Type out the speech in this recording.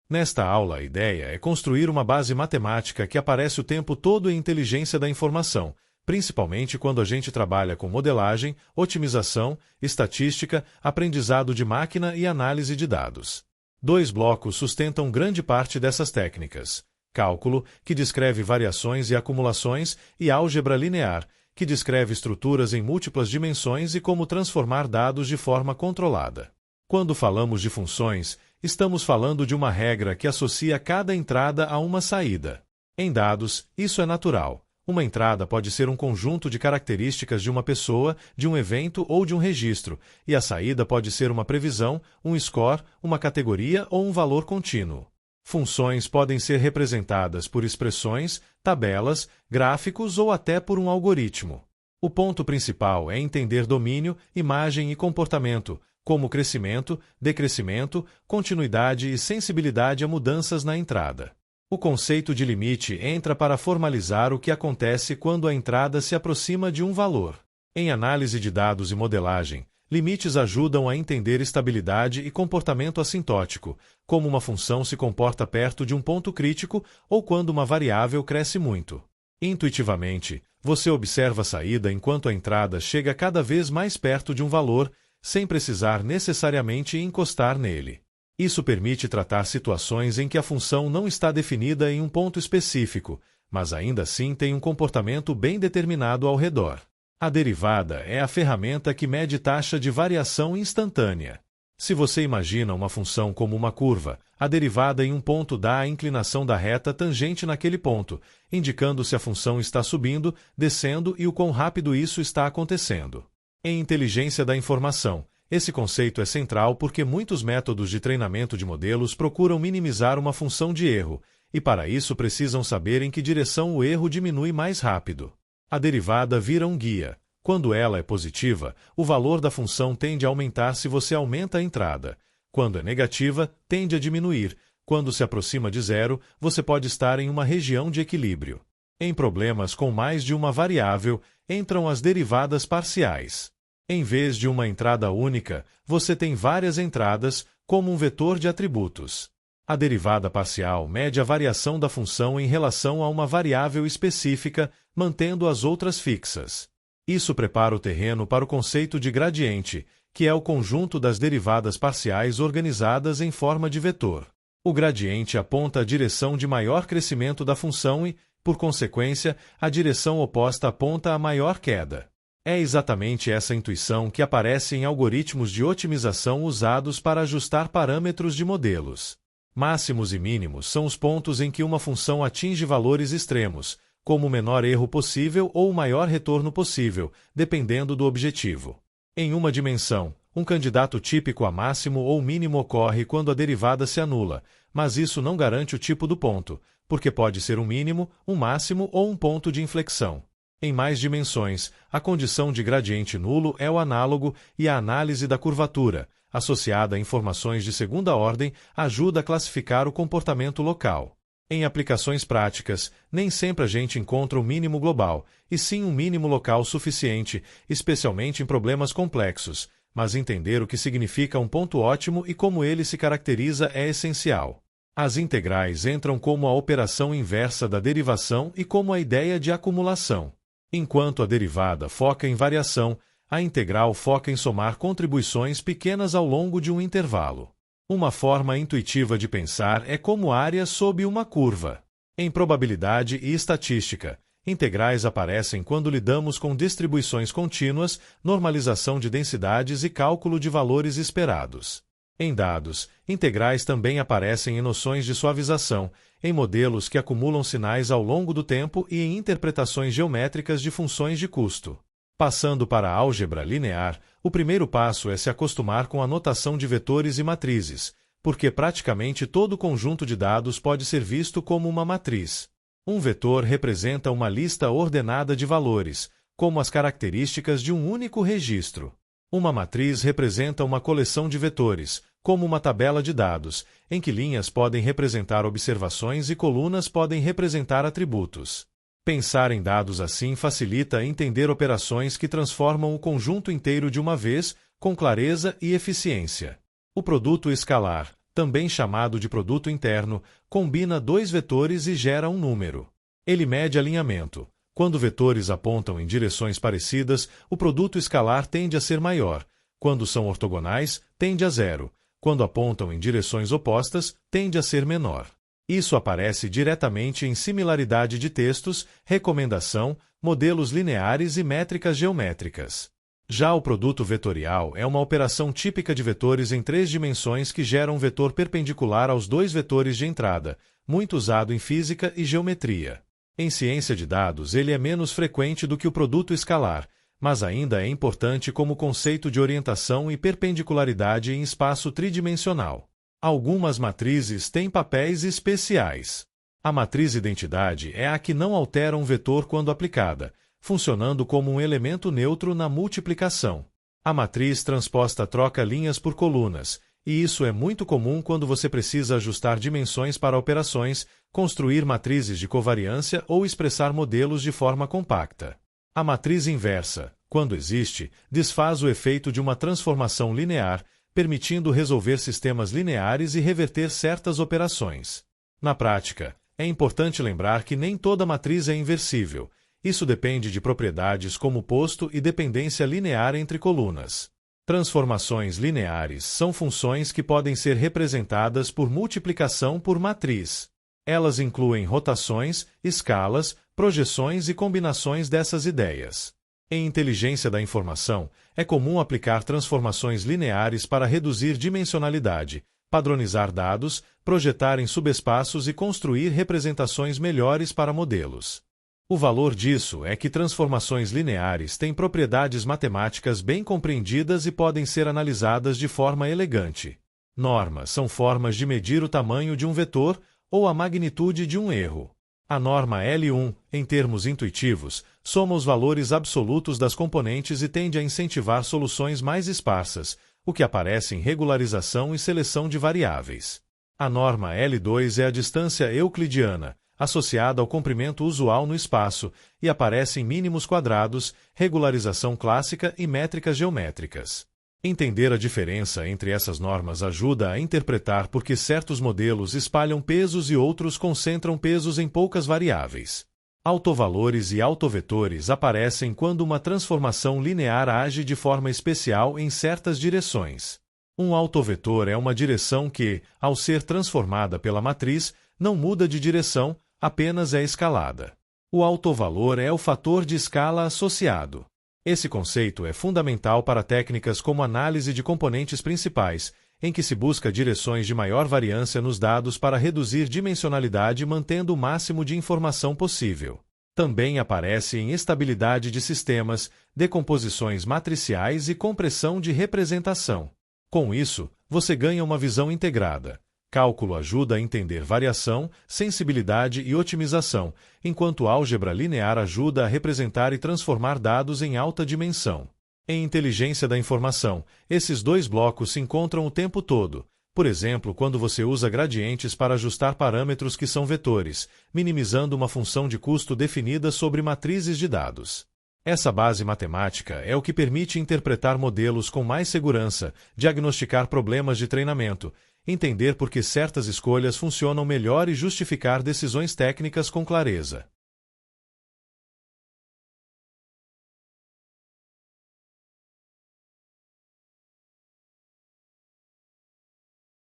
Nesta aula, a ideia é construir uma base matemática que aparece o tempo todo em inteligência da informação, principalmente quando a gente trabalha com modelagem, otimização, estatística, aprendizado de máquina e análise de dados. Dois blocos sustentam grande parte dessas técnicas: cálculo, que descreve variações e acumulações, e álgebra linear, que descreve estruturas em múltiplas dimensões e como transformar dados de forma controlada. Quando falamos de funções, estamos falando de uma regra que associa cada entrada a uma saída. Em dados, isso é natural. Uma entrada pode ser um conjunto de características de uma pessoa, de um evento ou de um registro, e a saída pode ser uma previsão, um score, uma categoria ou um valor contínuo. Funções podem ser representadas por expressões, tabelas, gráficos ou até por um algoritmo. O ponto principal é entender domínio, imagem e comportamento, como crescimento, decrescimento, continuidade e sensibilidade a mudanças na entrada. O conceito de limite entra para formalizar o que acontece quando a entrada se aproxima de um valor. Em análise de dados e modelagem, limites ajudam a entender estabilidade e comportamento assintótico, como uma função se comporta perto de um ponto crítico ou quando uma variável cresce muito. Intuitivamente, você observa a saída enquanto a entrada chega cada vez mais perto de um valor, sem precisar necessariamente encostar nele. Isso permite tratar situações em que a função não está definida em um ponto específico, mas ainda assim tem um comportamento bem determinado ao redor. A derivada é a ferramenta que mede taxa de variação instantânea. Se você imagina uma função como uma curva, a derivada em um ponto dá a inclinação da reta tangente naquele ponto, indicando se a função está subindo, descendo e o quão rápido isso está acontecendo. Em inteligência da informação, esse conceito é central porque muitos métodos de treinamento de modelos procuram minimizar uma função de erro, e para isso precisam saber em que direção o erro diminui mais rápido. A derivada vira um guia. Quando ela é positiva, o valor da função tende a aumentar se você aumenta a entrada. Quando é negativa, tende a diminuir. Quando se aproxima de zero, você pode estar em uma região de equilíbrio. Em problemas com mais de uma variável, entram as derivadas parciais. Em vez de uma entrada única, você tem várias entradas, como um vetor de atributos. A derivada parcial mede a variação da função em relação a uma variável específica, mantendo as outras fixas. Isso prepara o terreno para o conceito de gradiente, que é o conjunto das derivadas parciais organizadas em forma de vetor. O gradiente aponta a direção de maior crescimento da função e, por consequência, a direção oposta aponta a maior queda. É exatamente essa intuição que aparece em algoritmos de otimização usados para ajustar parâmetros de modelos. Máximos e mínimos são os pontos em que uma função atinge valores extremos, como o menor erro possível ou o maior retorno possível, dependendo do objetivo. Em uma dimensão, um candidato típico a máximo ou mínimo ocorre quando a derivada se anula, mas isso não garante o tipo do ponto, porque pode ser um mínimo, um máximo ou um ponto de inflexão. Em mais dimensões, a condição de gradiente nulo é o análogo e a análise da curvatura, associada a informações de segunda ordem, ajuda a classificar o comportamento local. Em aplicações práticas, nem sempre a gente encontra o mínimo global, e sim um mínimo local suficiente, especialmente em problemas complexos, mas entender o que significa um ponto ótimo e como ele se caracteriza é essencial. As integrais entram como a operação inversa da derivação e como a ideia de acumulação. Enquanto a derivada foca em variação, a integral foca em somar contribuições pequenas ao longo de um intervalo. Uma forma intuitiva de pensar é como área sob uma curva. Em probabilidade e estatística, integrais aparecem quando lidamos com distribuições contínuas, normalização de densidades e cálculo de valores esperados. Em dados, integrais também aparecem em noções de suavização, em modelos que acumulam sinais ao longo do tempo e em interpretações geométricas de funções de custo. Passando para a álgebra linear, o primeiro passo é se acostumar com a notação de vetores e matrizes, porque praticamente todo conjunto de dados pode ser visto como uma matriz. Um vetor representa uma lista ordenada de valores, como as características de um único registro. Uma matriz representa uma coleção de vetores, como uma tabela de dados, em que linhas podem representar observações e colunas podem representar atributos. Pensar em dados assim facilita entender operações que transformam o conjunto inteiro de uma vez, com clareza e eficiência. O produto escalar, também chamado de produto interno, combina dois vetores e gera um número. Ele mede alinhamento. Quando vetores apontam em direções parecidas, o produto escalar tende a ser maior. Quando são ortogonais, tende a zero. Quando apontam em direções opostas, tende a ser menor. Isso aparece diretamente em similaridade de textos, recomendação, modelos lineares e métricas geométricas. Já o produto vetorial é uma operação típica de vetores em 3 dimensões que gera um vetor perpendicular aos dois vetores de entrada, muito usado em física e geometria. Em ciência de dados, ele é menos frequente do que o produto escalar, mas ainda é importante como conceito de orientação e perpendicularidade em espaço tridimensional. Algumas matrizes têm papéis especiais. A matriz identidade é a que não altera um vetor quando aplicada, funcionando como um elemento neutro na multiplicação. A matriz transposta troca linhas por colunas, e isso é muito comum quando você precisa ajustar dimensões para operações, construir matrizes de covariância ou expressar modelos de forma compacta. A matriz inversa, quando existe, desfaz o efeito de uma transformação linear, permitindo resolver sistemas lineares e reverter certas operações. Na prática, é importante lembrar que nem toda matriz é inversível. Isso depende de propriedades como posto e dependência linear entre colunas. Transformações lineares são funções que podem ser representadas por multiplicação por matriz. Elas incluem rotações, escalas, projeções e combinações dessas ideias. Em inteligência da informação, é comum aplicar transformações lineares para reduzir dimensionalidade, padronizar dados, projetar em subespaços e construir representações melhores para modelos. O valor disso é que transformações lineares têm propriedades matemáticas bem compreendidas e podem ser analisadas de forma elegante. Normas são formas de medir o tamanho de um vetor ou a magnitude de um erro. A norma L1, em termos intuitivos, soma os valores absolutos das componentes e tende a incentivar soluções mais esparsas, o que aparece em regularização e seleção de variáveis. A norma L2 é a distância euclidiana, associada ao comprimento usual no espaço, e aparece em mínimos quadrados, regularização clássica e métricas geométricas. Entender a diferença entre essas normas ajuda a interpretar por que certos modelos espalham pesos e outros concentram pesos em poucas variáveis. Autovalores e autovetores aparecem quando uma transformação linear age de forma especial em certas direções. Um autovetor é uma direção que, ao ser transformada pela matriz, não muda de direção, apenas é escalada. O autovalor é o fator de escala associado. Esse conceito é fundamental para técnicas como análise de componentes principais, em que se busca direções de maior variância nos dados para reduzir dimensionalidade mantendo o máximo de informação possível. Também aparece em estabilidade de sistemas, decomposições matriciais e compressão de representação. Com isso, você ganha uma visão integrada. Cálculo ajuda a entender variação, sensibilidade e otimização, enquanto álgebra linear ajuda a representar e transformar dados em alta dimensão. Em inteligência da informação, esses dois blocos se encontram o tempo todo, por exemplo, quando você usa gradientes para ajustar parâmetros que são vetores, minimizando uma função de custo definida sobre matrizes de dados. Essa base matemática é o que permite interpretar modelos com mais segurança, diagnosticar problemas de treinamento, entender por que certas escolhas funcionam melhor e justificar decisões técnicas com clareza.